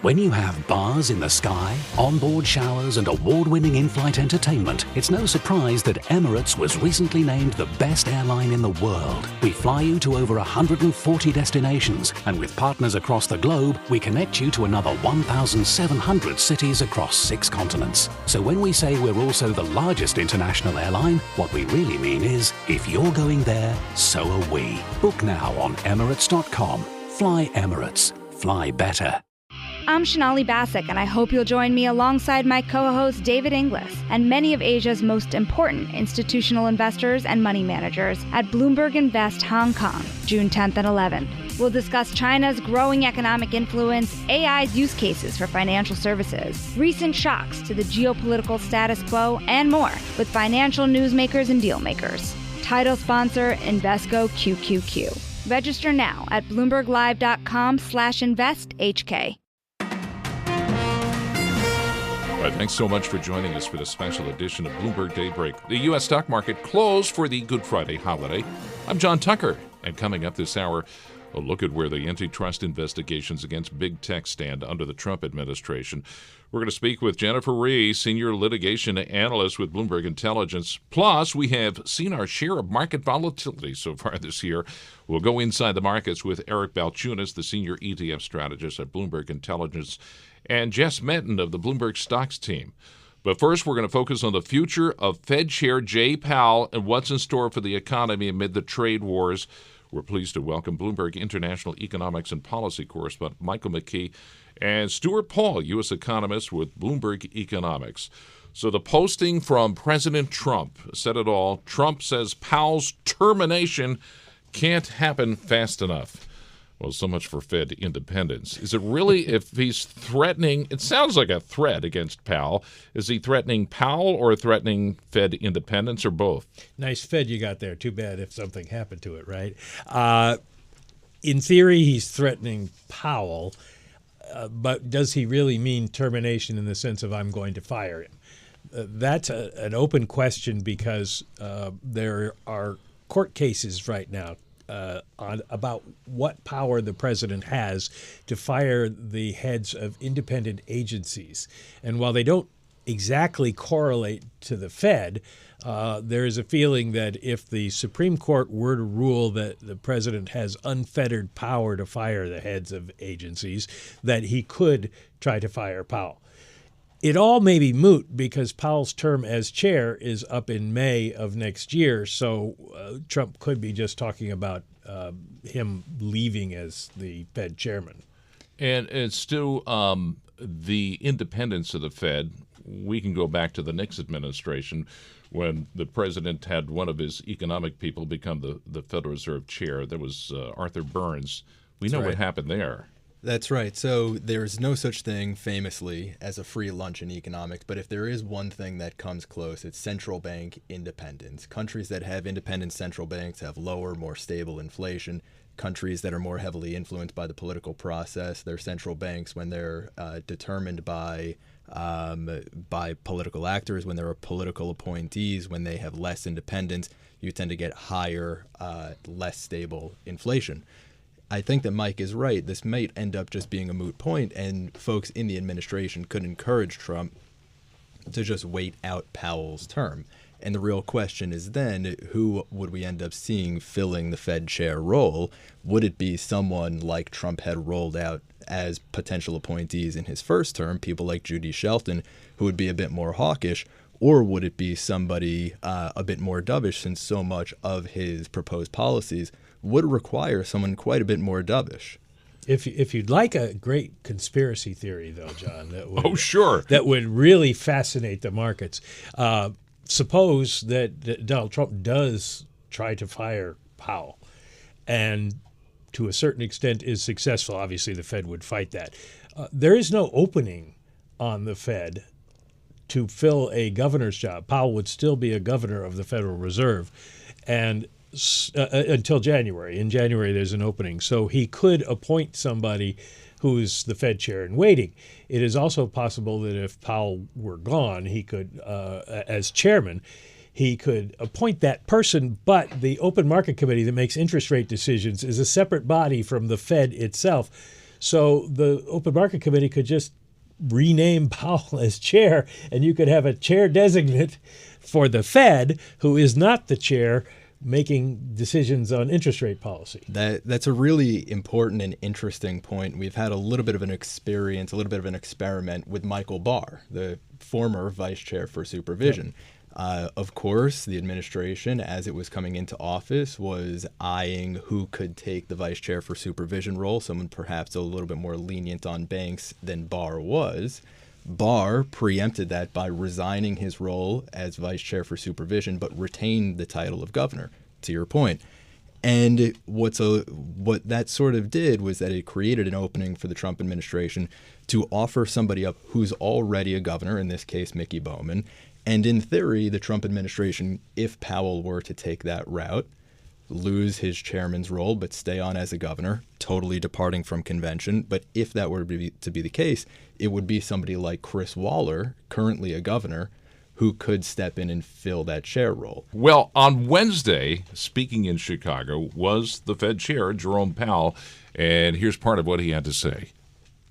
When you have bars in the sky, onboard showers, and award-winning in-flight entertainment, it's no surprise that Emirates was recently named the best airline in the world. We fly you to over 140 destinations, and with partners across the globe, we connect you to another 1,700 cities across 6 continents. So when we say we're also the largest international airline, what we really mean is, if you're going there, so are we. Book now on Emirates.com. Fly Emirates. Fly better. I'm Shanali Basak, and I hope you'll join me alongside my co-host David Inglis and many of Asia's most important institutional investors and money managers at Bloomberg Invest Hong Kong, June 10th and 11th. We'll discuss China's growing economic influence, AI's use cases for financial services, recent shocks to the geopolitical status quo, and more with financial newsmakers and deal makers. Title sponsor, Invesco QQQ. Register now at BloombergLive.com/InvestHK. All right, thanks so much for joining us for this special edition of Bloomberg Daybreak. The U.S. stock market closed for the Good Friday holiday. I'm John Tucker, and coming up this hour, a look at where the antitrust investigations against big tech stand under the Trump administration. We're going to speak with Jennifer Rie, senior litigation analyst with Bloomberg Intelligence. Plus, we have seen our share of market volatility so far this year. We'll go inside the markets with Eric Balchunas, the senior ETF strategist at Bloomberg Intelligence, and Jess Menton of the Bloomberg Stocks team. But first, we're going to focus on the future of Fed Chair Powell and what's in store for the economy amid the trade wars. We're pleased to welcome Bloomberg International Economics and Policy correspondent Michael McKee and Stuart Paul, U.S. economist with Bloomberg Economics. So the posting from President Trump said it all. Trump says Powell's termination can't happen fast enough. Well, so much for Fed independence. Is it really, if he's threatening, it sounds like a threat against Powell. Is he threatening Powell or threatening Fed independence or both? Nice Fed you got there. Too bad if something happened to it, right? In theory, he's threatening Powell, but does he really mean termination in the sense of I'm going to fire him? That's an open question because there are court cases right now about what power the president has to fire the heads of independent agencies. And while they don't exactly correlate to the Fed, there is a feeling that if the Supreme Court were to rule that the president has unfettered power to fire the heads of agencies, that he could try to fire Powell. It all may be moot because Powell's term as chair is up in May of next year, so Trump could be just talking about him leaving as the Fed chairman. And it's still the independence of the Fed. We can go back to the Nixon administration when the president had one of his economic people become the Federal Reserve chair. There was Arthur Burns. We know what happened there. That's right. So there's no such thing, famously, as a free lunch in economics. But if there is one thing that comes close, it's central bank independence. Countries that have independent central banks have lower, more stable inflation. Countries that are more heavily influenced by the political process, their central banks, when they're determined by political actors, when there are political appointees, when they have less independence, you tend to get higher, less stable inflation. I think that Mike is right. This might end up just being a moot point, and folks in the administration could encourage Trump to just wait out Powell's term. And the real question is then, who would we end up seeing filling the Fed chair role? Would it be someone like Trump had rolled out as potential appointees in his first term, people like Judy Shelton, who would be a bit more hawkish? Or would it be somebody a bit more dovish, since so much of his proposed policies would require someone quite a bit more dovish? If you'd like a great conspiracy theory, though, John, that would, sure, that would really fascinate the markets. Suppose that Donald Trump does try to fire Powell, and to a certain extent is successful. Obviously, the Fed would fight that. There is no opening on the Fed to fill a governor's job. Powell would still be a governor of the Federal Reserve, and until January. In January, there's an opening. So he could appoint somebody who's the Fed chair in waiting. It is also possible that if Powell were gone, he could, as chairman, he could appoint that person, but the open market committee that makes interest rate decisions is a separate body from the Fed itself. So the Open Market Committee could just rename Powell as chair, and you could have a chair designate for the Fed, who is not the chair, making decisions on interest rate policy. That's a really important and interesting point. We've had a little bit of an experience, a little bit of an experiment with Michael Barr, the former vice chair for supervision. Yep. Of course, the administration, as it was coming into office, was eyeing who could take the vice chair for supervision role, someone perhaps a little bit more lenient on banks than Barr was. Barr preempted that by resigning his role as vice chair for supervision, but retained the title of governor, to your point. And what that sort of did was that it created an opening for the Trump administration to offer somebody up who's already a governor, in this case, Mickey Bowman. And in theory, the Trump administration, if Powell were to take that route, lose his chairman's role but stay on as a governor, totally departing from convention. But if that were to be the case, it would be somebody like Chris Waller, currently a governor, who could step in and fill that chair role. Well, on Wednesday, speaking in Chicago, was the Fed chair, Jerome Powell, and here's part of what he had to say.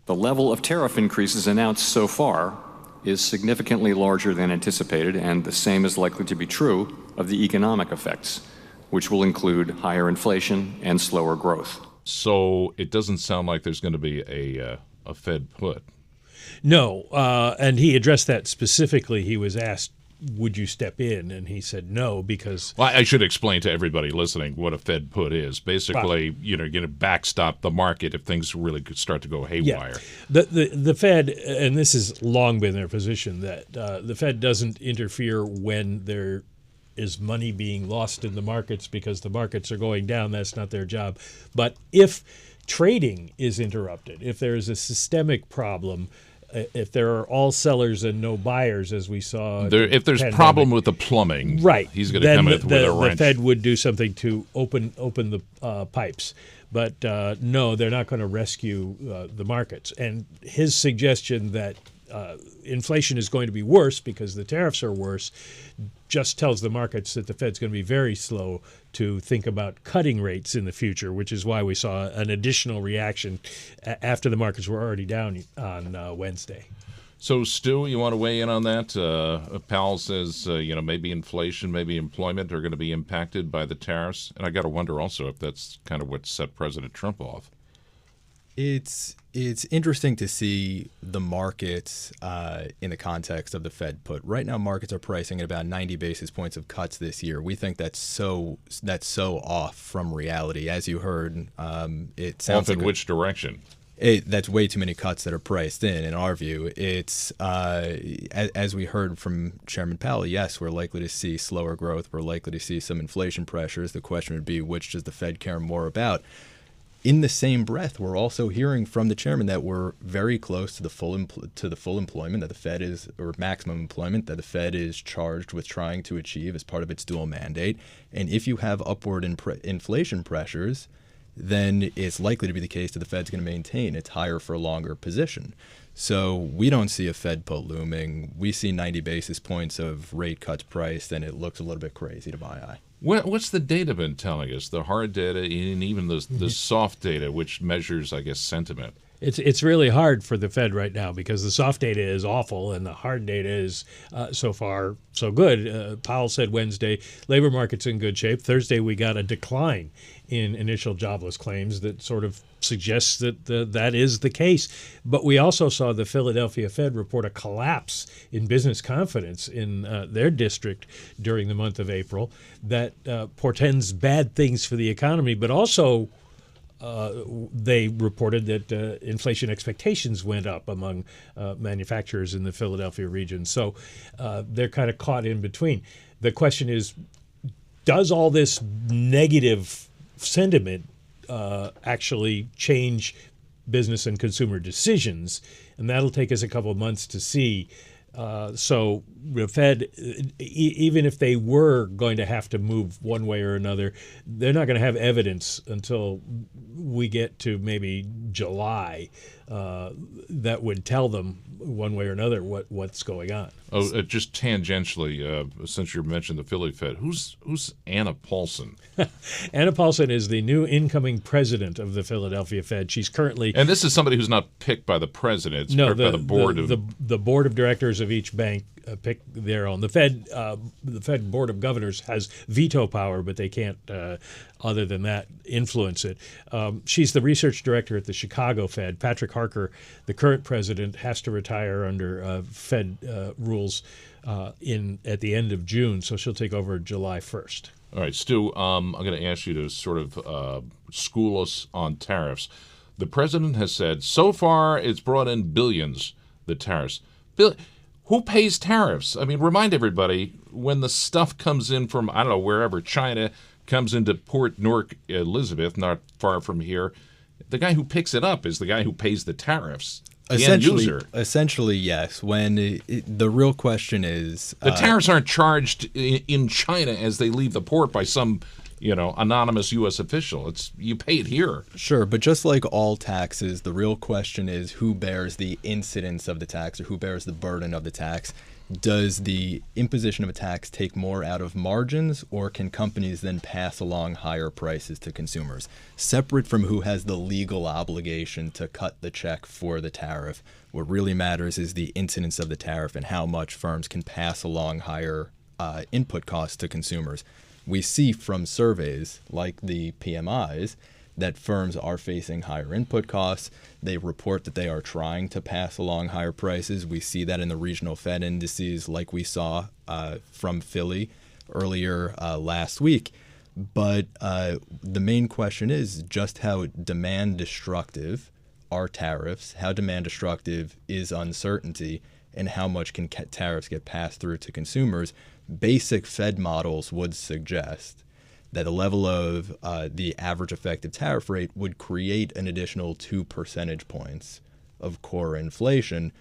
The level of tariff increases announced so far is significantly larger than anticipated, and the same is likely to be true of the economic effects, which will include higher inflation and slower growth. So it doesn't sound like there's going to be a Fed put. No, and he addressed that specifically. He was asked, would you step in? And he said no, because... Well, I should explain to everybody listening what a Fed put is. Basically, you're going to backstop the market if things really could start to go haywire. Yeah. The Fed, and this has long been their position, that the Fed doesn't interfere when there is money being lost in the markets because the markets are going down. That's not their job. But if trading is interrupted, if there is a systemic problem, if there are all sellers and no buyers, as we saw, if there's a problem with the plumbing, right, he's going to come in with a wrench. The Fed would do something to open the pipes, but no, they're not going to rescue the markets. And his suggestion that inflation is going to be worse because the tariffs are worse just tells the markets that the Fed's going to be very slow to think about cutting rates in the future, which is why we saw an additional reaction after the markets were already down on Wednesday. So, Stu, you want to weigh in on that? Powell says, maybe inflation, maybe employment are going to be impacted by the tariffs. And I got to wonder also if that's kind of what set President Trump off. It's interesting to see the markets in the context of the Fed put. Right now, markets are pricing at about 90 basis points of cuts this year. We think that's so off from reality. As you heard, it sounds off in which direction? That's way too many cuts that are priced in our view. It's as we heard from Chairman Powell, yes, we're likely to see slower growth. We're likely to see some inflation pressures. The question would be, which does the Fed care more about? In the same breath, we're also hearing from the chairman that we're very close to the full employment that the Fed is, or maximum employment that the Fed is charged with trying to achieve as part of its dual mandate. And if you have upward inflation pressures, then it's likely to be the case that the Fed's going to maintain its higher for longer position. So we don't see a Fed put looming. We see 90 basis points of rate cuts priced, and it looks a little bit crazy to my eye. What's the data been telling us? The hard data and even the soft data, which measures, I guess, sentiment. It's really hard for the Fed right now because the soft data is awful and the hard data is so far so good. Powell said Wednesday, labor market's in good shape. Thursday, we got a decline in initial jobless claims that sort of suggests that that is the case. But we also saw the Philadelphia Fed report a collapse in business confidence in their district during the month of April that portends bad things for the economy, but also they reported that inflation expectations went up among manufacturers in the Philadelphia region. So they're kind of caught in between. The question is, does all this negative sentiment actually change business and consumer decisions? And that'll take us a couple of months to see. So the Fed, even if they were going to have to move one way or another, they're not going to have evidence until we get to maybe July that would tell them one way or another what's going on. Oh, just tangentially, since you mentioned the Philly Fed, who's Anna Paulson? Anna Paulson is the new incoming president of the Philadelphia Fed. She's currently, and this is somebody who's not picked by the president. It's picked by the board the board of directors of each bank pick their own. The Fed Board of Governors has veto power, but they can't, other than that, influence it. She's the research director at the Chicago Fed. Patrick Harker, the current president, has to retire under Fed rules at the end of June, so she'll take over July 1st. All right, Stu, I'm going to ask you to sort of school us on tariffs. The president has said so far it's brought in billions, the tariffs. Who pays tariffs? I mean, remind everybody, when the stuff comes in from, I don't know, wherever, China, comes into Port Newark, Elizabeth, not far from here, the guy who picks it up is the guy who pays the tariffs. Essentially, yes. When the real question is, the tariffs aren't charged in China as they leave the port by some, anonymous U.S. official. You pay it here. Sure, but just like all taxes, the real question is who bears the incidence of the tax, or who bears the burden of the tax. Does the imposition of a tax take more out of margins, or can companies then pass along higher prices to consumers? Separate from who has the legal obligation to cut the check for the tariff, what really matters is the incidence of the tariff and how much firms can pass along higher input costs to consumers. We see from surveys like the PMIs that firms are facing higher input costs. They report that they are trying to pass along higher prices. We see that in the regional Fed indices like we saw from Philly earlier last week. But the main question is just how demand destructive are tariffs, how demand destructive is uncertainty, and how much can tariffs get passed through to consumers. Basic Fed models would suggest that the level of the average effective tariff rate would create an additional 2 percentage points of core inflation.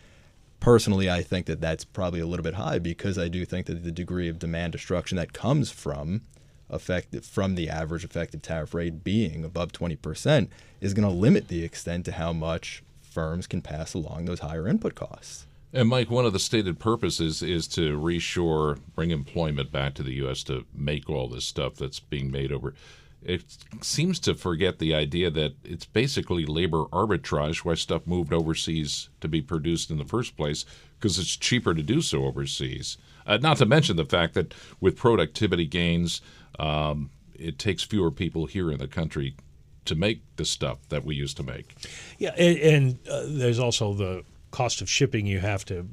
Personally, I think that that's probably a little bit high, because I do think that the degree of demand destruction that comes from the average effective tariff rate being above 20% is going to limit the extent to how much firms can pass along those higher input costs. And Mike, one of the stated purposes is to reshore, bring employment back to the U.S. to make all this stuff that's being made over. It seems to forget the idea that it's basically labor arbitrage, why stuff moved overseas to be produced in the first place, because it's cheaper to do so overseas. Not to mention the fact that with productivity gains, it takes fewer people here in the country to make the stuff that we used to make. Yeah, and there's also the cost of shipping you have to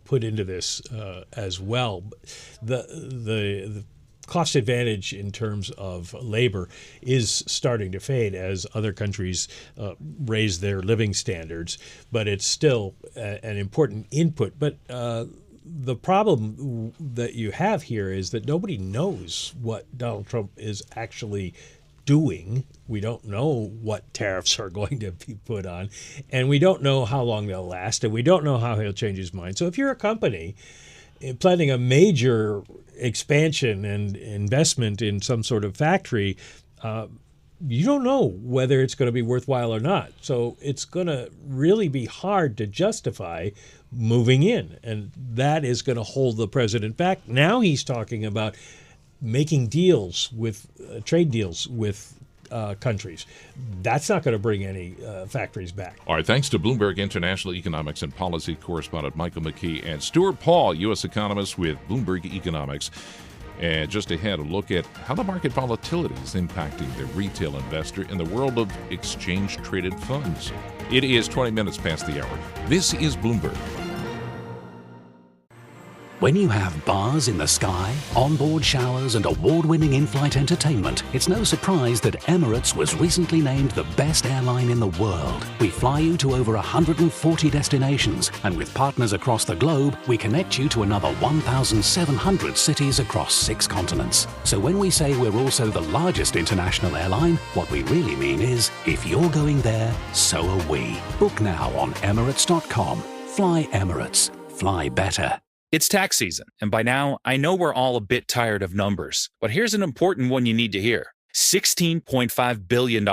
put into this as well. The cost advantage in terms of labor is starting to fade as other countries raise their living standards, but it's still an important input. But the problem that you have here is that nobody knows what Donald Trump is actually doing. We don't know what tariffs are going to be put on, and we don't know how long they'll last, and we don't know how he'll change his mind. So if you're a company planning a major expansion and investment in some sort of factory, you don't know whether it's going to be worthwhile or not. So it's going to really be hard to justify moving in, and that is going to hold the president back. Now he's talking about making deals with trade deals with countries. That's not going to bring any factories back. All right, thanks to Bloomberg International Economics and Policy correspondent Michael McKee and Stuart Paul, U.S. economist with Bloomberg Economics. And just ahead, a look at how the market volatility is impacting the retail investor in the world of exchange-traded funds. It is 20 minutes past the hour. This is Bloomberg. When you have bars in the sky, onboard showers, and award-winning in-flight entertainment, it's no surprise that Emirates was recently named the best airline in the world. We fly you to over 140 destinations, and with partners across the globe, we connect you to another 1,700 cities across 6 continents. So when we say we're also the largest international airline, what we really mean is, if you're going there, so are we. Book now on Emirates.com. Fly Emirates. Fly better. It's tax season, and by now, I know we're all a bit tired of numbers. But here's an important one you need to hear. $16.5 billion.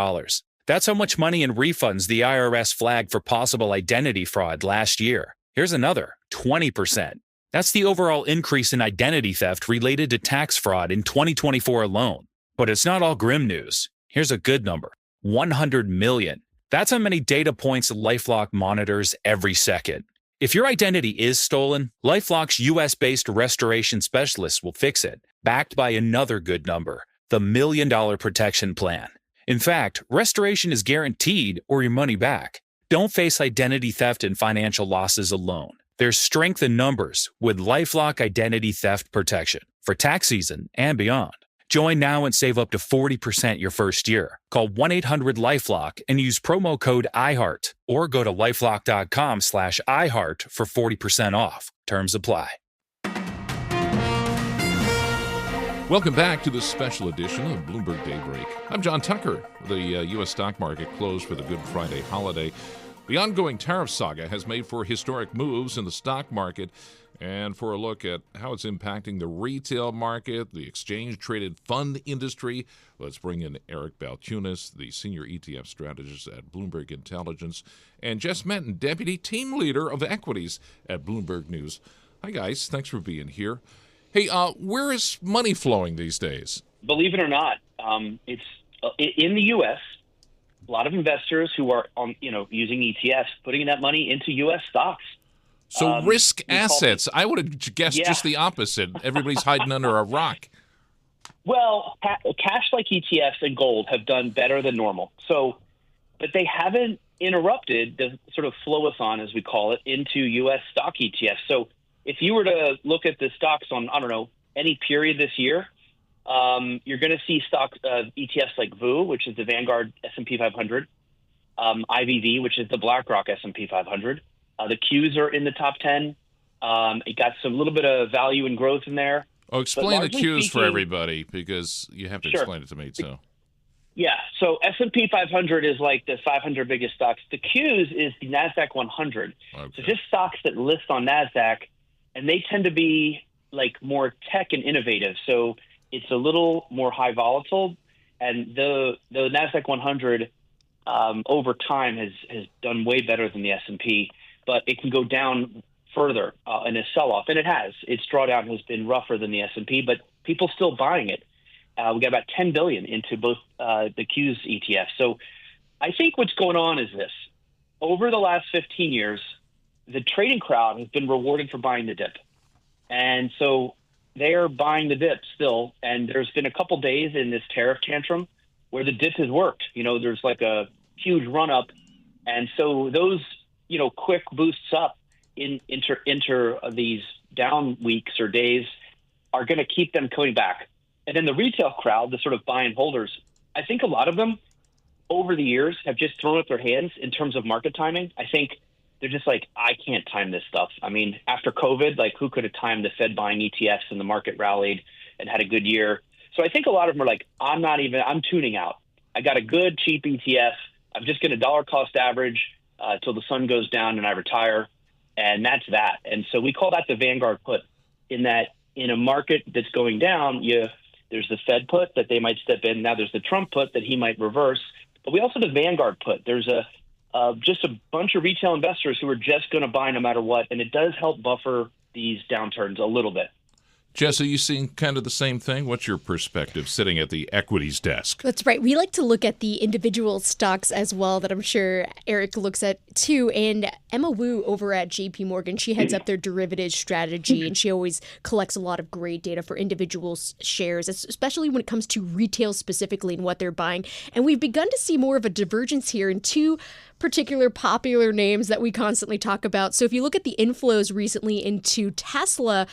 That's how much money in refunds the IRS flagged for possible identity fraud last year. Here's another, 20%. That's the overall increase in identity theft related to tax fraud in 2024 alone. But it's not all grim news. Here's a good number, 100 million. That's how many data points LifeLock monitors every second. If your identity is stolen, LifeLock's US-based restoration specialists will fix it, backed by another good number, the $1 Million Protection Plan. In fact, restoration is guaranteed or your money back. Don't face identity theft and financial losses alone. There's strength in numbers with LifeLock Identity Theft Protection for tax season and beyond. Join now and save up to 40% your first year. Call 1-800-LifeLock and use promo code IHEART or go to lifelock.com/iHeart for 40% off. Terms apply. Welcome back to this special edition of Bloomberg Daybreak. I'm John Tucker. The U.S. stock market closed for the Good Friday holiday. The ongoing tariff saga has made for historic moves in the stock market. And for a look at how it's impacting the retail market, the exchange-traded fund industry, let's bring in Eric Balchunas, the senior ETF strategist at Bloomberg Intelligence, and Jess Menton, deputy team leader of equities at Bloomberg News. Hi, guys. Thanks for being here. Hey, where is money flowing these days? Believe it or not, it's in the U.S. A lot of investors who are using ETFs, putting that money into U.S. stocks. So risk assets. I would have guessed just the opposite. Everybody's hiding under a rock. Well, cash like ETFs and gold have done better than normal. But they haven't interrupted the sort of flow-a-thon, as we call it, into U.S. stock ETFs. So if you were to look at the stocks on, any period this year, you're going to see ETFs like VU, which is the Vanguard S&P 500, IVV, which is the BlackRock S&P 500. The Qs are in the top 10. It got some little bit of value and growth in there. Oh, explain the Qs for everybody, because you have to explain it to me, too. Yeah, so S&P 500 is like the 500 biggest stocks. The Qs is the NASDAQ 100. Okay. So just stocks that list on NASDAQ, and they tend to be like more tech and innovative. So it's a little more high volatile, and the NASDAQ 100 over time has done way better than the S&P. But it can go down further in a sell-off, and it has. Its drawdown has been rougher than the S&P, but people still buying it. We got about $10 billion into both the Qs ETF. So I think what's going on is this. Over the last 15 years, the trading crowd has been rewarded for buying the dip. And so they are buying the dip still, and there's been a couple days in this tariff tantrum where the dip has worked. There's like a huge run-up, and so those quick boosts up into these down weeks or days are going to keep them coming back. And then the retail crowd, the sort of buy and holders, I think a lot of them over the years have just thrown up their hands in terms of market timing. I think they're just like, I can't time this stuff. I mean, after COVID, like who could have timed the Fed buying ETFs and the market rallied and had a good year? So I think a lot of them are like, I'm tuning out. I got a good cheap ETF. I'm just going to dollar cost average till the sun goes down and I retire, and that's that. And so we call that the Vanguard put, in that in a market that's going down, there's the Fed put that they might step in. Now there's the Trump put that he might reverse. But we also have the Vanguard put. There's just a bunch of retail investors who are just going to buy no matter what, and it does help buffer these downturns a little bit. Jess, are you seeing kind of the same thing? What's your perspective sitting at the equities desk? That's right. We like to look at the individual stocks as well, that I'm sure Eric looks at too. And Emma Wu over at JP Morgan, she heads up their derivatives strategy, and she always collects a lot of great data for individual shares, especially when it comes to retail specifically and what they're buying. And we've begun to see more of a divergence here in two particular popular names that we constantly talk about. So if you look at the inflows recently into Tesla,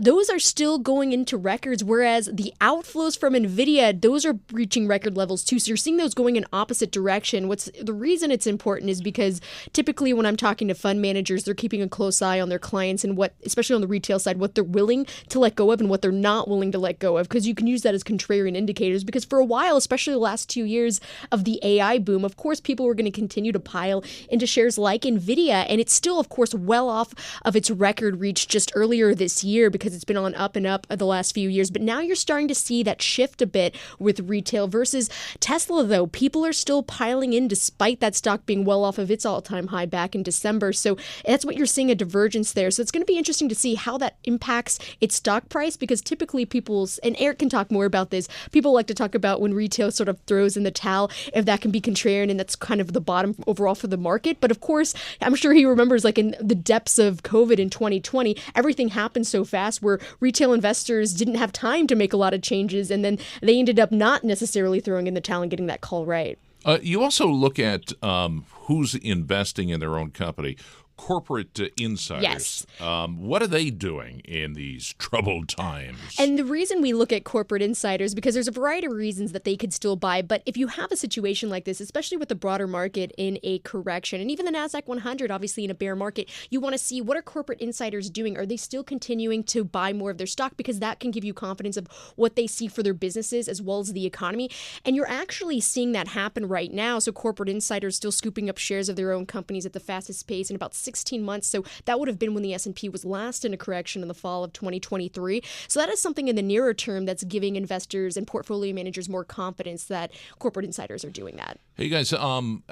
those are still going into records, whereas the outflows from NVIDIA, those are reaching record levels too. So you're seeing those going in opposite direction. The reason it's important is because typically when I'm talking to fund managers, they're keeping a close eye on their clients and what, especially on the retail side, what they're willing to let go of and what they're not willing to let go of, because you can use that as contrarian indicators. Because for a while, especially the last 2 years of the AI boom, of course, people were going to continue to to pile into shares like NVIDIA. And it's still, of course, well off of its record reached just earlier this year because it's been on up and up the last few years. But now you're starting to see that shift a bit with retail versus Tesla, though. People are still piling in despite that stock being well off of its all-time high back in December. So that's what you're seeing, a divergence there. So it's going to be interesting to see how that impacts its stock price, because typically people's, and Eric can talk more about this, people like to talk about when retail sort of throws in the towel, if that can be contrarian and that's kind of the bottom overall for the market. But of course, I'm sure he remembers, like in the depths of COVID in 2020, everything happened so fast where retail investors didn't have time to make a lot of changes, and then they ended up not necessarily throwing in the towel and getting that call right. You also look at who's investing in their own company. Corporate insiders. Yes. What are they doing in these troubled times? And the reason we look at corporate insiders, because there's a variety of reasons that they could still buy. But if you have a situation like this, especially with the broader market in a correction, and even the NASDAQ 100, obviously in a bear market, you want to see what are corporate insiders doing? Are they still continuing to buy more of their stock? Because that can give you confidence of what they see for their businesses as well as the economy. And you're actually seeing that happen right now. So corporate insiders still scooping up shares of their own companies at the fastest pace in about 16 months. So that would have been when the S&P was last in a correction in the fall of 2023. So that is something in the nearer term that's giving investors and portfolio managers more confidence that corporate insiders are doing that. Hey guys,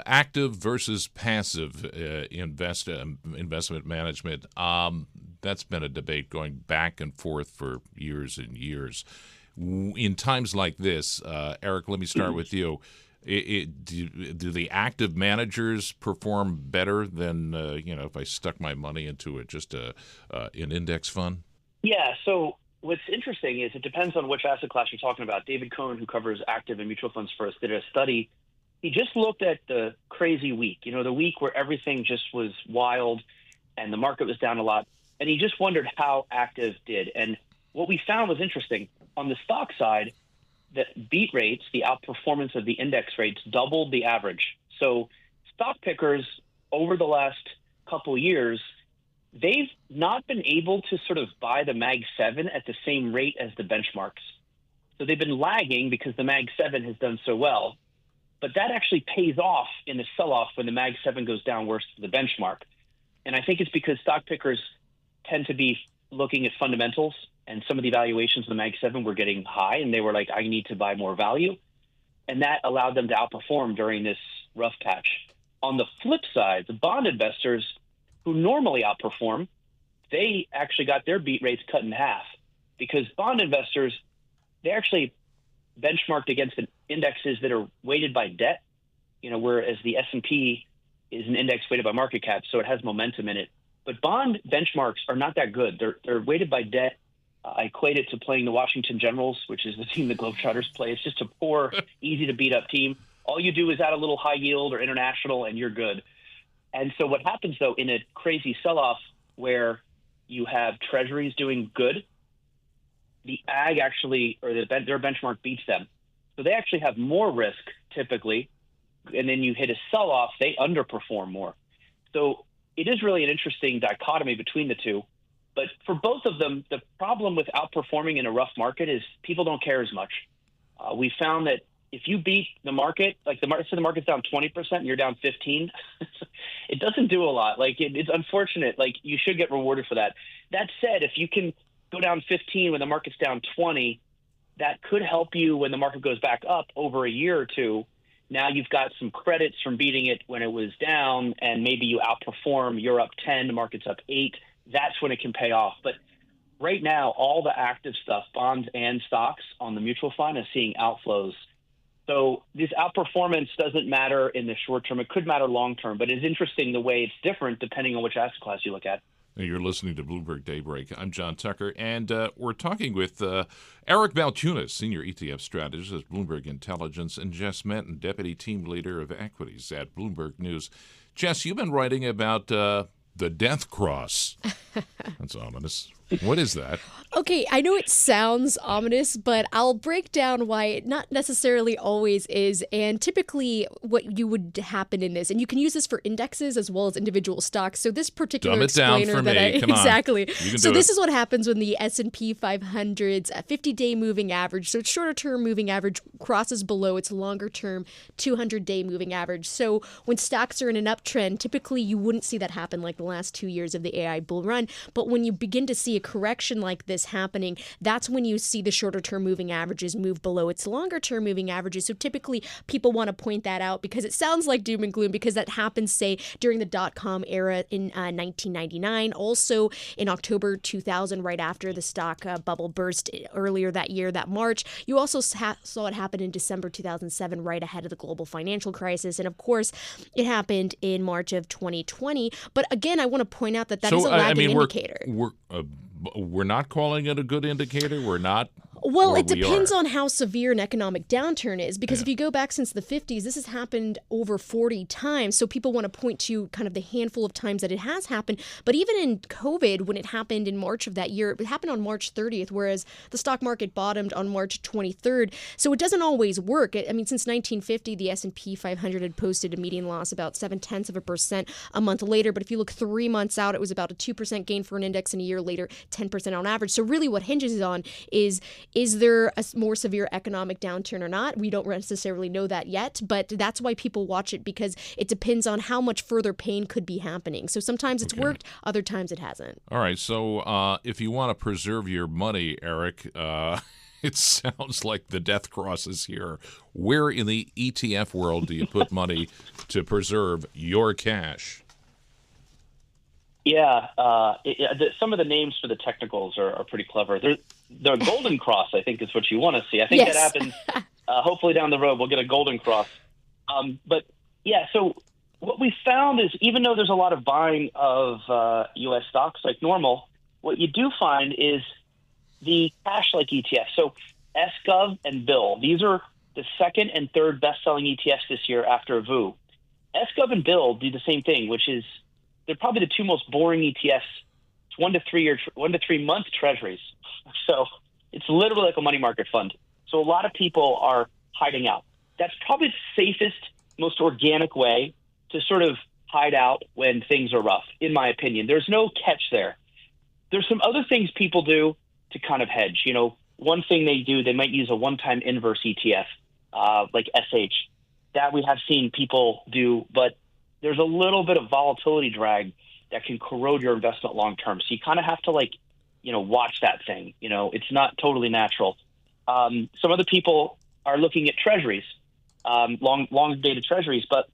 active versus passive investment management. That's been a debate going back and forth for years and years. In times like this, Eric, let me start with you. Do the active managers perform better than if I stuck my money into an index fund? Yeah. So what's interesting is it depends on which asset class you're talking about. David Cohen, who covers active and mutual funds for us, did a study. He just looked at the crazy week. The week where everything just was wild and the market was down a lot, and he just wondered how active did. And what we found was interesting on the stock side. That beat rates, the outperformance of the index rates, doubled the average. So stock pickers over the last couple years, they've not been able to sort of buy the Mag 7 at the same rate as the benchmarks. So they've been lagging because the Mag 7 has done so well. But that actually pays off in the sell-off when the Mag 7 goes down worse than the benchmark. And I think it's because stock pickers tend to be looking at fundamentals, and some of the valuations of the Mag 7 were getting high, and they were like, I need to buy more value. And that allowed them to outperform during this rough patch. On the flip side, the bond investors who normally outperform, they actually got their beat rates cut in half, because bond investors, they actually benchmarked against indexes that are weighted by debt, whereas the S&P is an index weighted by market cap, so it has momentum in it. But bond benchmarks are not that good. They're weighted by debt. I equate it to playing the Washington Generals, which is the team the Globetrotters play. It's just a poor, easy-to-beat-up team. All you do is add a little high yield or international, and you're good. And so what happens, though, in a crazy sell-off where you have treasuries doing good, the ag actually, or their benchmark beats them. So they actually have more risk, typically, and then you hit a sell-off, they underperform more. So it is really an interesting dichotomy between the two. But for both of them, the problem with outperforming in a rough market is people don't care as much. We found that if you beat the market, like the market's down 20% and you're down 15%, it doesn't do a lot. Like it's unfortunate. Like you should get rewarded for that. That said, if you can go down 15 when the market's down 20, that could help you when the market goes back up over a year or two. Now you've got some credits from beating it when it was down, and maybe you outperform. You're up 10, the market's up 8. That's when it can pay off. But right now, all the active stuff, bonds and stocks on the mutual fund, is seeing outflows. So this outperformance doesn't matter in the short term. It could matter long term, but it's interesting the way it's different depending on which asset class you look at. You're listening to Bloomberg Daybreak. I'm John Tucker, and we're talking with Eric Balchunas, Senior ETF Strategist at Bloomberg Intelligence, and Jess Menton, Deputy Team Leader of Equities at Bloomberg News. Jess, you've been writing about the death cross. That's ominous. What is that? Okay, I know it sounds ominous, but I'll break down why it not necessarily always is, and typically what you would happen in this, and you can use this for indexes as well as individual stocks. So this particular Dumb it down explainer for that me. Come on. exactly. So this it. is what happens when the S&P 500's 50-day moving average, so its shorter-term moving average, crosses below its longer-term 200-day moving average. So when stocks are in an uptrend, typically you wouldn't see that happen like the last 2 years of the AI bull run, but when you begin to see a correction like this happening, that's when you see the shorter term moving averages move below its longer term moving averages. So typically people want to point that out because it sounds like doom and gloom, because that happens, say, during the dot-com era in 1999, also in October 2000, right after the stock bubble burst earlier that year, that March. You also saw it happen in December 2007, right ahead of the global financial crisis. And of course, it happened in March of 2020. But again, I want to point out that is a lagging indicator. We're not calling it a good indicator. We're not. Well, it depends on how severe an economic downturn is, because if you go back since the 50s, this has happened over 40 times. So people want to point to kind of the handful of times that it has happened. But even in COVID, when it happened in March of that year, it happened on March 30th, whereas the stock market bottomed on March 23rd. So it doesn't always work. I mean, since 1950, the S&P 500 had posted a median loss about 0.7% a month later. But if you look 3 months out, it was about a 2% gain for an index, and a year later, 10% on average. So really what hinges on is there a more severe economic downturn or not? We don't necessarily know that yet, but that's why people watch it, because it depends on how much further pain could be happening. So sometimes it's worked, other times it hasn't. All right, so if you want to preserve your money, Eric, it sounds like the death crosses here. Where in the ETF world do you put money to preserve your cash? Yeah, some of the names for the technicals are pretty clever. The golden cross, I think, is what you want to see. I think that happens. Hopefully down the road, we'll get a golden cross. But yeah, so what we found is, even though there's a lot of buying of U.S. stocks like normal, what you do find is the cash-like ETFs. So SGov and Bill, these are the second and third best-selling ETFs this year after VU. SGov and Bill do the same thing, which is they're probably the two most boring ETFs. It's 1 to 3 month treasuries. So it's literally like a money market fund. So a lot of people are hiding out. That's probably the safest, most organic way to sort of hide out when things are rough, in my opinion. There's no catch there. There's some other things people do to kind of hedge. You know, one thing they do, they might use a one-time inverse ETF, like SH. That we have seen people do, but there's a little bit of volatility drag that can corrode your investment long term. So you kind of have to, like, you know, watch that thing. You know, it's not totally natural. Some other people are looking at treasuries, long dated treasuries, but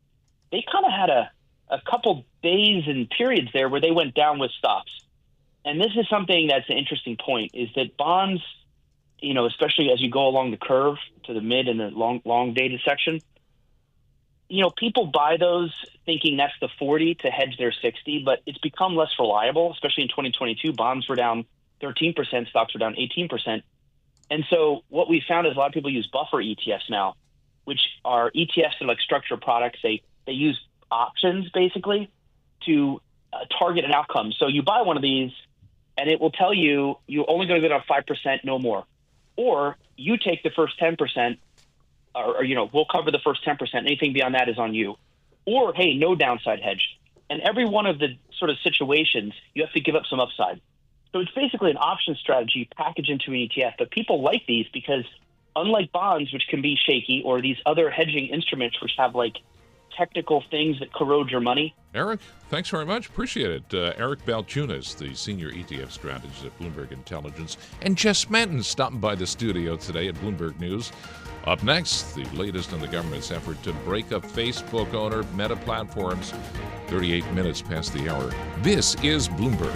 they kind of had a couple days and periods there where they went down with stops. And this is something that's an interesting point, is that bonds, you know, especially as you go along the curve to the mid and the long dated section, you know, people buy those thinking that's the 40 to hedge their 60, but it's become less reliable, especially in 2022. Bonds were down 13%, stocks were down 18%. And so what we found is a lot of people use buffer ETFs now, which are ETFs that are like structured products. They use options basically to target an outcome. So you buy one of these and it will tell you you're only going to go down 5%, no more. Or you take the first 10%, or you know, we'll cover the first 10%. Anything beyond that is on you. Or, hey, no downside hedge. And every one of the sort of situations, you have to give up some upside. So it's basically an option strategy packaged into an ETF. But people like these because, unlike bonds, which can be shaky, or these other hedging instruments which have like technical things that corrode your money. Eric, thanks very much. Appreciate it. Eric Balchunas, the senior ETF strategist at Bloomberg Intelligence, and Jess Manton stopping by the studio today at Bloomberg News. Up next, the latest in the government's effort to break up Facebook owner Meta Platforms. 38 minutes past the hour. This is Bloomberg.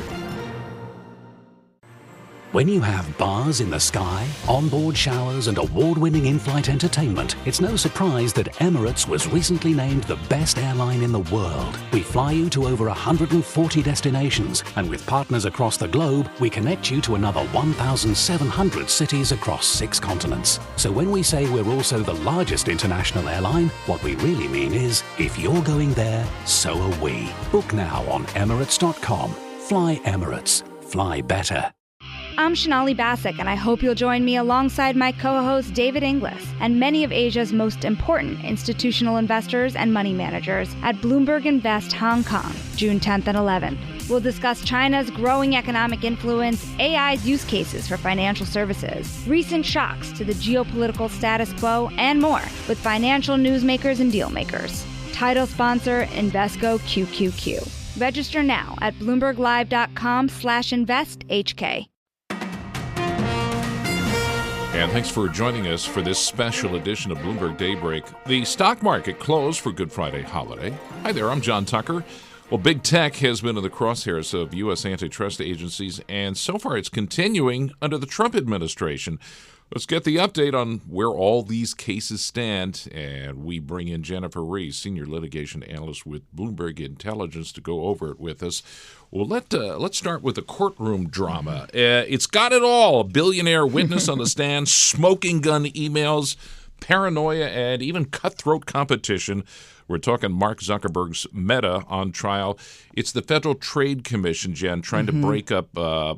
When you have bars in the sky, onboard showers, and award-winning in-flight entertainment, it's no surprise that Emirates was recently named the best airline in the world. We fly you to over 140 destinations, and with partners across the globe, we connect you to another 1,700 cities across 6 continents. So when we say we're also the largest international airline, what we really mean is, if you're going there, so are we. Book now on Emirates.com. Fly Emirates. fly better. I'm Shonali Basak, and I hope you'll join me alongside my co-host David Inglis and many of Asia's most important institutional investors and money managers at Bloomberg Invest Hong Kong, June 10th and 11th. We'll discuss China's growing economic influence, AI's use cases for financial services, recent shocks to the geopolitical status quo, and more with financial newsmakers and deal makers. Title sponsor, Invesco QQQ. Register now at bloomberglive.com/investhk. And thanks for joining us for this special edition of Bloomberg Daybreak. The stock market closed for Good Friday holiday. Hi there, I'm John Tucker. Well, big tech has been in the crosshairs of U.S. antitrust agencies, and so far it's continuing under the Trump administration. Let's get the update on where all these cases stand, and we bring in Jennifer Rie, senior litigation analyst with Bloomberg Intelligence, to go over it with us. Well, let's start with the courtroom drama. It's got it all: a billionaire witness on the stand, smoking gun emails, paranoia, and even cutthroat competition. We're talking Mark Zuckerberg's Meta on trial. It's the Federal Trade Commission, Jen, trying to break up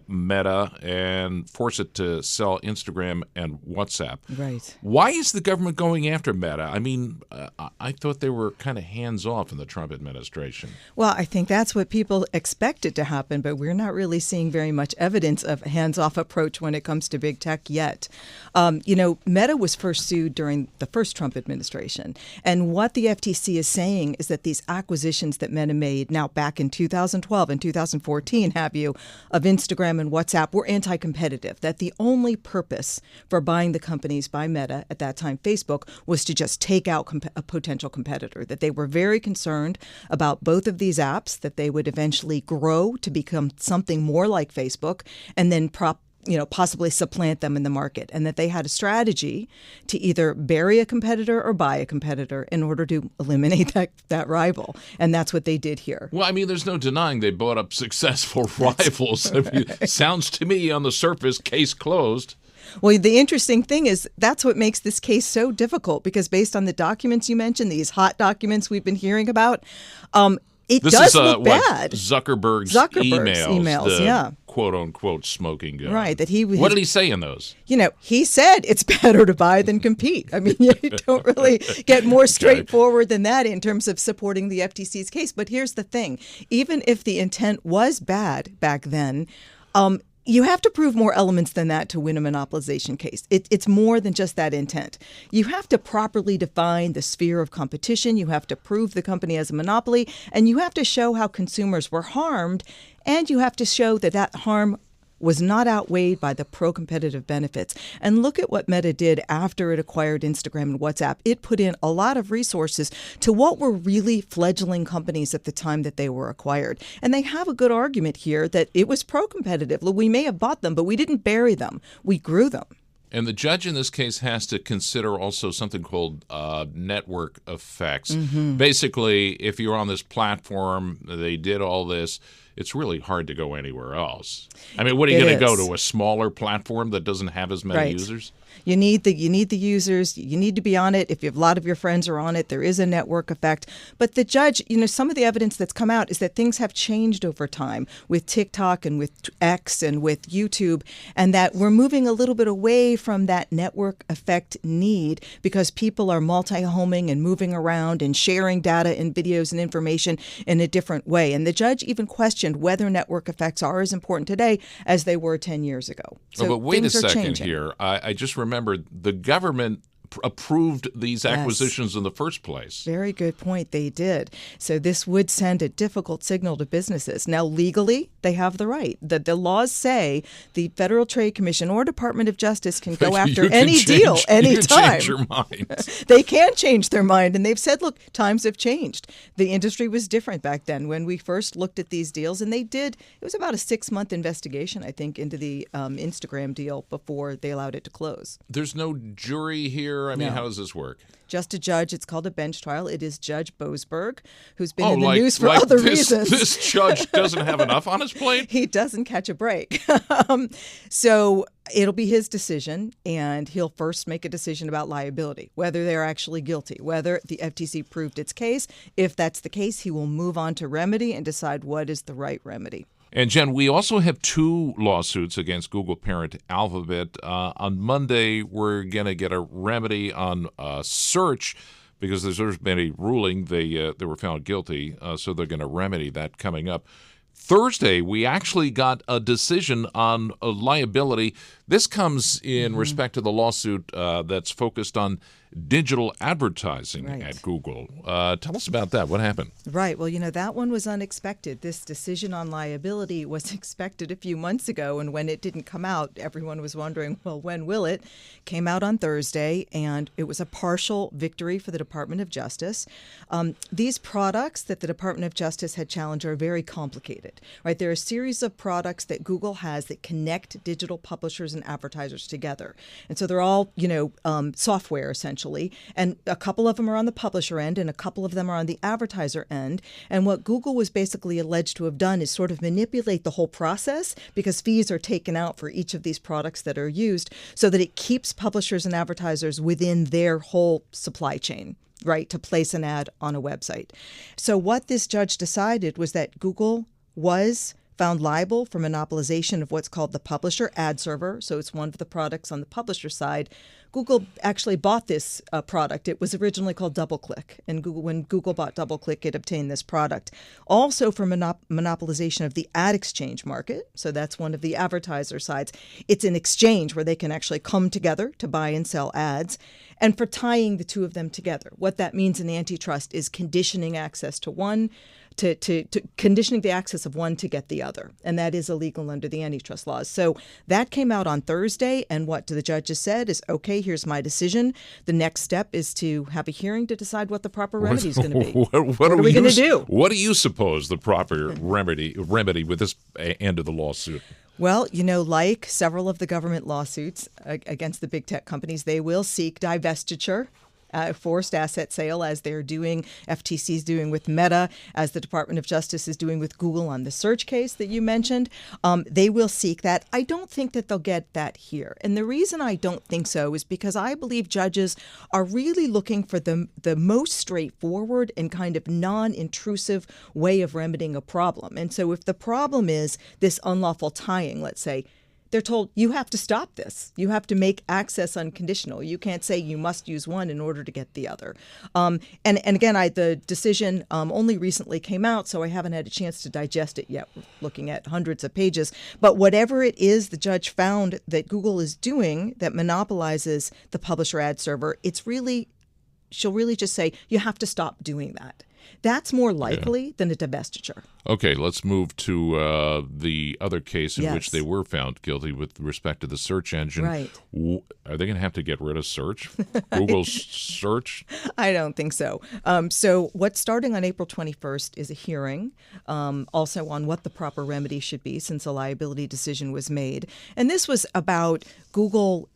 Meta and force it to sell Instagram and WhatsApp. Right. Why is the government going after Meta? I mean, I thought they were kind of hands-off in the Trump administration. Well, I think that's what people expected to happen, but we're not really seeing very much evidence of a hands-off approach when it comes to big tech yet. Meta was first sued during the first Trump administration, and what the FTC is saying is that these acquisitions that Meta made now back in 2012 and 2014, of Instagram and WhatsApp were anti-competitive, that the only purpose for buying the companies by Meta, at that time Facebook, was to just take out a potential competitor, that they were very concerned about both of these apps, that they would eventually grow to become something more like Facebook and then possibly supplant them in the market, and that they had a strategy to either bury a competitor or buy a competitor in order to eliminate that rival. And that's what they did here. Well, I mean, there's no denying they bought up successful rivals. Right. Sounds to me on the surface, case closed. Well, the interesting thing is that's what makes this case so difficult, because based on the documents you mentioned, these hot documents we've been hearing about, it does look bad. Zuckerberg's emails, yeah. "quote-unquote smoking gun." Right. What did he say in those? He said it's better to buy than compete. I mean, you don't really get more straightforward than that in terms of supporting the FTC's case. But here's the thing. Even if the intent was bad back then, you have to prove more elements than that to win a monopolization case. It's more than just that intent. You have to properly define the sphere of competition. You have to prove the company has a monopoly, and you have to show how consumers were harmed, and you have to show that harm was not outweighed by the pro-competitive benefits. And look at what Meta did after it acquired Instagram and WhatsApp. It put in a lot of resources to what were really fledgling companies at the time that they were acquired. And they have a good argument here that it was pro-competitive. Look, we may have bought them, but we didn't bury them. We grew them. And the judge in this case has to consider also something called network effects. Basically, if you're on this platform, they did all this, it's really hard to go anywhere else. I mean, what are you going to go to, a smaller platform that doesn't have as many users? You need the users. You need to be on it. If a lot of your friends are on it, there is a network effect. But the judge, some of the evidence that's come out is that things have changed over time with TikTok and with X and with YouTube, and that we're moving a little bit away from that network effect need because people are multi-homing and moving around and sharing data and videos and information in a different way. And the judge even questioned whether network effects are as important today as they were 10 years ago. So but wait a second changing. Here. I just remember the government approved these acquisitions in the first place. Very good point. They did. So this would send a difficult signal to businesses. Now, legally, they have the right. The laws say the Federal Trade Commission or Department of Justice can go after any deal anytime. You can change your mind. They can change their mind. And they've said, look, times have changed. The industry was different back then when we first looked at these deals. And it was about a 6-month investigation, I think, into the Instagram deal before they allowed it to close. There's no jury here. I mean, how does this work? Just a judge. It's called a bench trial. It is Judge Boasberg, who's been in the news for other reasons. This judge doesn't have enough on his plate? He doesn't catch a break. So it'll be his decision, and he'll first make a decision about liability, whether they're actually guilty, whether the FTC proved its case. If that's the case, he will move on to remedy and decide what is the right remedy. And Jen, we also have 2 lawsuits against Google parent Alphabet. On Monday, we're going to get a remedy on search because there's been a ruling. They were found guilty, so they're going to remedy that coming up. Thursday, we actually got a decision on liability. This comes in respect to the lawsuit that's focused on digital advertising at Google. Tell us about that. What happened? Right. Well, that one was unexpected. This decision on liability was expected a few months ago, and when it didn't come out, everyone was wondering, well, when will it? Came out on Thursday, and it was a partial victory for the Department of Justice. These products that the Department of Justice had challenged are very complicated, right? There are a series of products that Google has that connect digital publishers and advertisers together. And so they're all, software, essentially. And a couple of them are on the publisher end and a couple of them are on the advertiser end. And what Google was basically alleged to have done is sort of manipulate the whole process because fees are taken out for each of these products that are used so that it keeps publishers and advertisers within their whole supply chain, right, to place an ad on a website. So what this judge decided was that Google was found liable for monopolization of what's called the publisher ad server. So it's one of the products on the publisher side. Google actually bought this product. It was originally called DoubleClick. And when Google bought DoubleClick, it obtained this product. Also for monopolization of the ad exchange market. So that's one of the advertiser sides. It's an exchange where they can actually come together to buy and sell ads. And for tying the two of them together. What that means in antitrust is conditioning access to one, to conditioning the access of one to get the other. And that is illegal under the antitrust laws. So that came out on Thursday. And what the judges said is, okay, here's my decision. The next step is to have a hearing to decide what the proper remedy is going to be. What are we going to do? What do you suppose the proper remedy with this end of the lawsuit? Well, like several of the government lawsuits against the big tech companies, they will seek divestiture. Forced asset sale, as they're doing, FTC's doing with Meta, as the Department of Justice is doing with Google on the search case that you mentioned. They will seek that. I don't think that they'll get that here. And the reason I don't think so is because I believe judges are really looking for the most straightforward and kind of non-intrusive way of remedying a problem. And so if the problem is this unlawful tying, let's say, they're told, you have to stop this. You have to make access unconditional. You can't say you must use one in order to get the other. And again, the decision only recently came out, so I haven't had a chance to digest it yet. We're looking at hundreds of pages. But whatever it is the judge found that Google is doing that monopolizes the publisher ad server, she'll really just say, you have to stop doing that. That's more likely than a divestiture. Okay, let's move to the other case in which they were found guilty with respect to the search engine. Right. Are they going to have to get rid of search? Google's search? I don't think so. So what's starting on April 21st is a hearing also on what the proper remedy should be since a liability decision was made. And this was about Google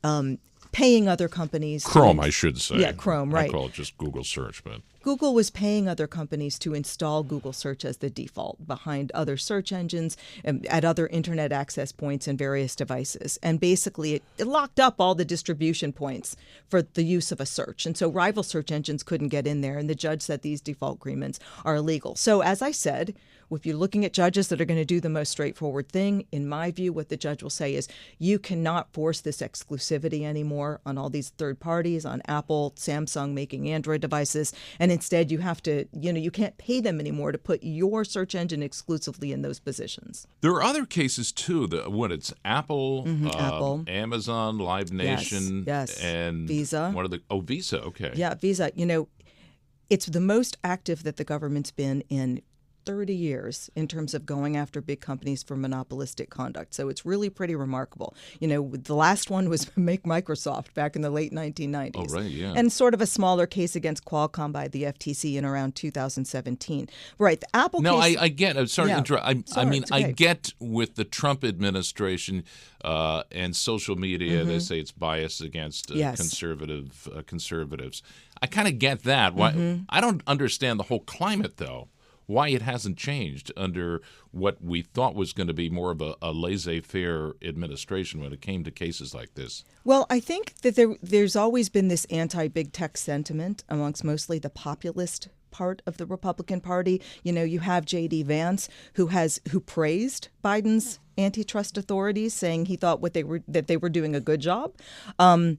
paying other companies. Chrome, I should say. Yeah, Chrome, right. I call it just Google search, but Google was paying other companies to install Google search as the default behind other search engines and at other internet access points and various devices. And basically, it locked up all the distribution points for the use of a search. And so rival search engines couldn't get in there. And the judge said these default agreements are illegal. So as I said, if you're looking at judges that are going to do the most straightforward thing, in my view, what the judge will say is you cannot force this exclusivity anymore on all these third parties, on Apple, Samsung making Android devices. And instead, you have to, you can't pay them anymore to put your search engine exclusively in those positions. There are other cases, too. It's Apple, Apple, Amazon, Live Nation, and Visa. Visa, okay. Yeah, Visa. It's the most active that the government's been in 30 years in terms of going after big companies for monopolistic conduct. So it's really pretty remarkable. The last one was Microsoft back in the late 1990s. Oh, right, yeah. And sort of a smaller case against Qualcomm by the FTC in around 2017. Right, the Apple case... No, I get... I'm sorry to interrupt. Okay. I get with the Trump administration and social media, they say it's biased against conservatives. I kind of get that. Why? I don't understand the whole climate, though. Why it hasn't changed under what we thought was going to be more of a laissez-faire administration when it came to cases like this. Well, I think that there's always been this anti-big tech sentiment amongst mostly the populist part of the Republican Party. You know, you have J.D. Vance, who praised Biden's antitrust authorities, saying he thought that they were doing a good job. And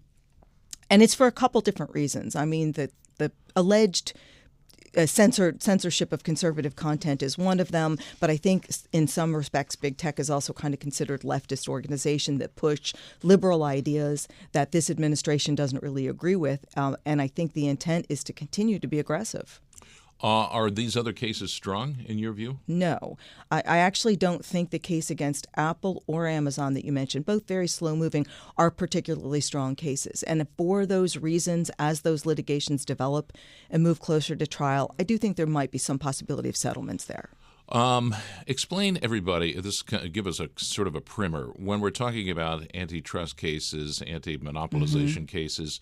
it's for a couple different reasons. I mean, the alleged censorship of conservative content is one of them, but I think in some respects, big tech is also kind of considered leftist organization that push liberal ideas that this administration doesn't really agree with, and I think the intent is to continue to be aggressive. Are these other cases strong in your view? No. I actually don't think the case against Apple or Amazon that you mentioned, both very slow-moving, are particularly strong cases. And for those reasons, as those litigations develop and move closer to trial, I do think there might be some possibility of settlements there. Explain, everybody, give us a sort of a primer. When we're talking about antitrust cases, anti-monopolization cases,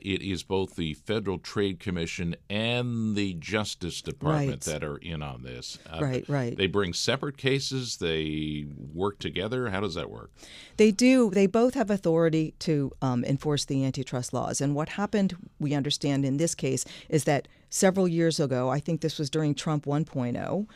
it is both the Federal Trade Commission and the Justice Department that are in on this. Right. They bring separate cases. They work together. How does that work? They do. They both have authority to enforce the antitrust laws. And what happened, we understand in this case, is that several years ago, I think this was during Trump 1.0,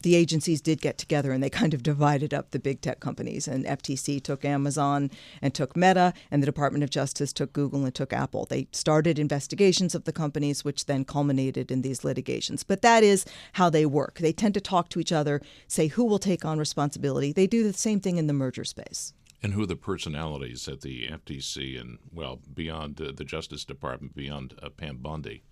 the agencies did get together and they kind of divided up the big tech companies. And FTC took Amazon and took Meta, and the Department of Justice took Google and took Apple. They started investigations of the companies, which then culminated in these litigations. But that is how they work. They tend to talk to each other, say who will take on responsibility. They do the same thing in the merger space. And who are the personalities at the FTC and, well, beyond the Justice Department, beyond Pam Bondi?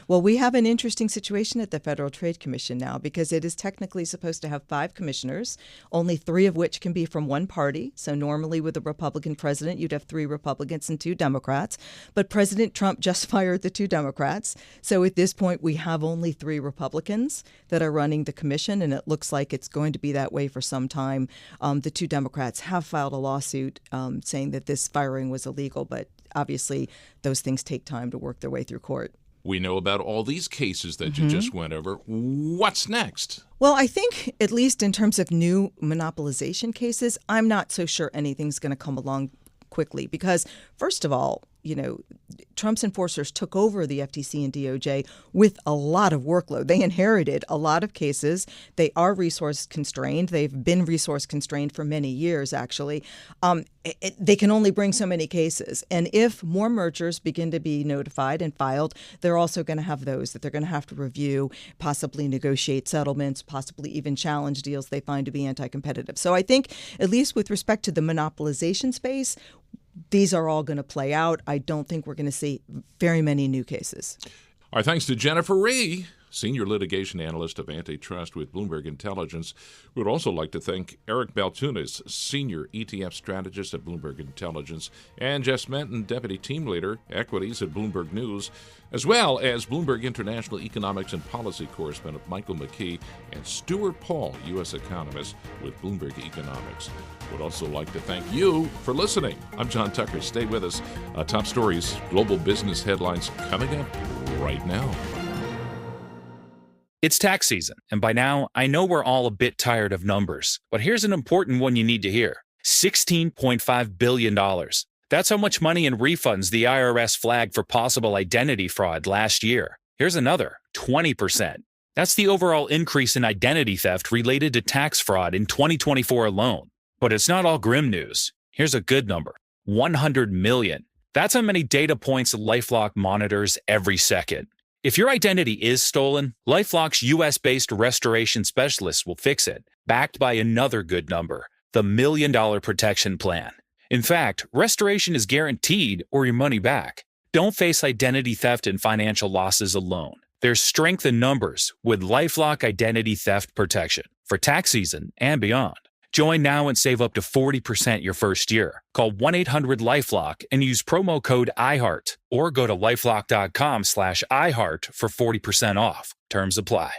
Well, we have an interesting situation at the Federal Trade Commission now because it is technically supposed to have 5 commissioners, only 3 of which can be from one party. So normally with a Republican president, you'd have 3 Republicans and 2 Democrats. But President Trump just fired the 2 Democrats. So at this point, we have only 3 Republicans that are running the commission, and it looks like it's going to be that way for some time. The 2 Democrats have filed a lawsuit saying that this firing was illegal, but obviously those things take time to work their way through court. We know about all these cases that you just went over. What's next? Well, I think, at least in terms of new monopolization cases, I'm not so sure anything's going to come along quickly because, first of all, you know, Trump's enforcers took over the FTC and DOJ with a lot of workload. They inherited a lot of cases. They are resource constrained. They've been resource constrained for many years, actually. They can only bring so many cases. And if more mergers begin to be notified and filed, they're also going to have those that they're going to have to review, possibly negotiate settlements, possibly even challenge deals they find to be anti-competitive. So I think, at least with respect to the monopolization space, these are all going to play out. I don't think we're going to see very many new cases. Our thanks to Jennifer Rie, Senior Litigation Analyst of Antitrust with Bloomberg Intelligence. We would also like to thank Eric Balchunas, Senior ETF Strategist at Bloomberg Intelligence, and Jess Menton, Deputy Team Leader, Equities at Bloomberg News, as well as Bloomberg International Economics and Policy Correspondent Michael McKee, and Stuart Paul, U.S. Economist with Bloomberg Economics. Would also like to thank you for listening. I'm John Tucker. Stay with us. Top stories, global business headlines coming up right now. It's tax season, and by now, I know we're all a bit tired of numbers. But here's an important one you need to hear. $16.5 billion. That's how much money in refunds the IRS flagged for possible identity fraud last year. Here's another, 20%. That's the overall increase in identity theft related to tax fraud in 2024 alone. But it's not all grim news. Here's a good number, 100 million. That's how many data points LifeLock monitors every second. If your identity is stolen, LifeLock's U.S.-based restoration specialists will fix it, backed by another good number, the $1 Million Protection Plan. In fact, restoration is guaranteed or your money back. Don't face identity theft and financial losses alone. There's strength in numbers with LifeLock Identity Theft Protection for tax season and beyond. Join now and save up to 40% your first year. Call 1-800-LifeLock and use promo code IHEART or go to lifelock.com/iHeart for 40% off. Terms apply.